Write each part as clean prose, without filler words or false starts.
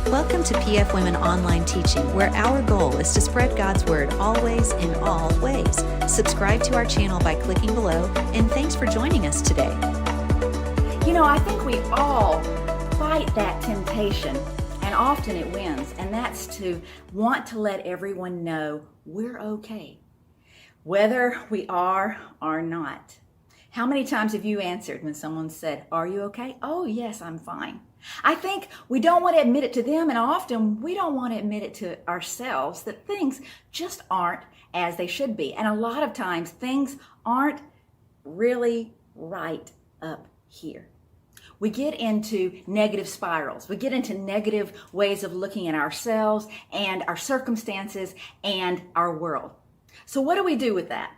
Welcome to PF Women Online Teaching, where our goal is to spread God's Word always in all ways. Subscribe to our channel by clicking below, and thanks for joining us today. You know, I think we all fight that temptation, and often it wins, and that's to want to let everyone know we're okay, whether we are or not. How many times have you answered when someone said, "Are you okay?" "Oh, yes, I'm fine." I think we don't want to admit it to them, and often we don't want to admit it to ourselves that things just aren't as they should be. And a lot of times things aren't really right up here. We get into negative spirals. We get into negative ways of looking at ourselves and our circumstances and our world. So what do we do with that?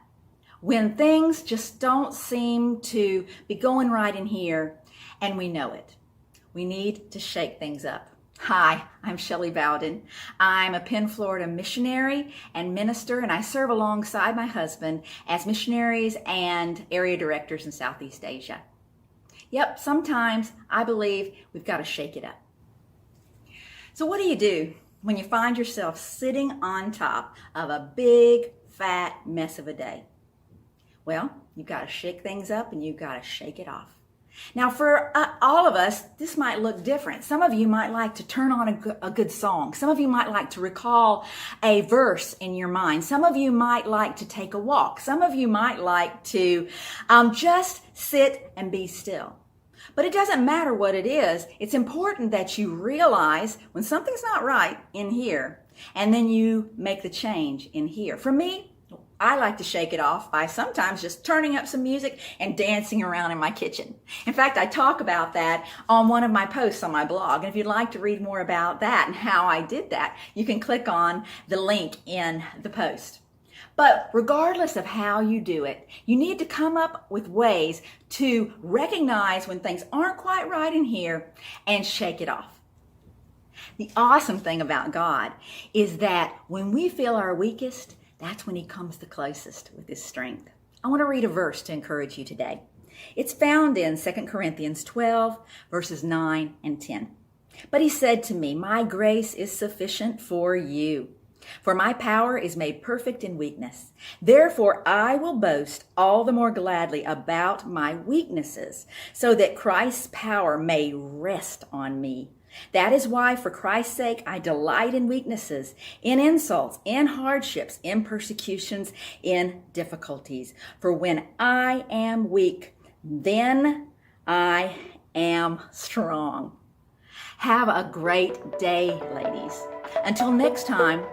When things just don't seem to be going right in here and we know it, we need to shake things up. Hi, I'm Shellie Bowdin. I'm a Penn, Florida missionary and minister, and I serve alongside my husband as missionaries and area directors in Southeast Asia. Yep, sometimes I believe we've got to shake it up. So what do you do when you find yourself sitting on top of a big, fat mess of a day? Well, you've got to shake things up and you've got to shake it off. Now, for all of us, this might look different. Some of you might like to turn on a good song. Some of you might like to recall a verse in your mind. Some of you might like to take a walk. Some of you might like to just sit and be still. But it doesn't matter what it is. It's important that you realize when something's not right in here, and then you make the change in here. For me, I like to shake it off by sometimes just turning up some music and dancing around in my kitchen. In fact, I talk about that on one of my posts on my blog. And if you'd like to read more about that and how I did that, you can click on the link in the post. But regardless of how you do it, you need to come up with ways to recognize when things aren't quite right in here and shake it off. The awesome thing about God is that when we feel our weakest, that's when he comes the closest with his strength. I want to read a verse to encourage you today. It's found in 2 Corinthians 12, verses 9 and 10. But he said to me, "My grace is sufficient for you, for my power is made perfect in weakness. Therefore, I will boast all the more gladly about my weaknesses, so that Christ's power may rest on me. That is why, for Christ's sake, I delight in weaknesses, in insults, in hardships, in persecutions, in difficulties. For when I am weak, then I am strong." Have a great day, ladies. Until next time,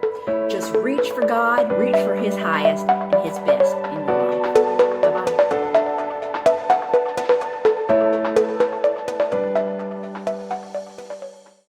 just reach for God, reach for his highest and his best.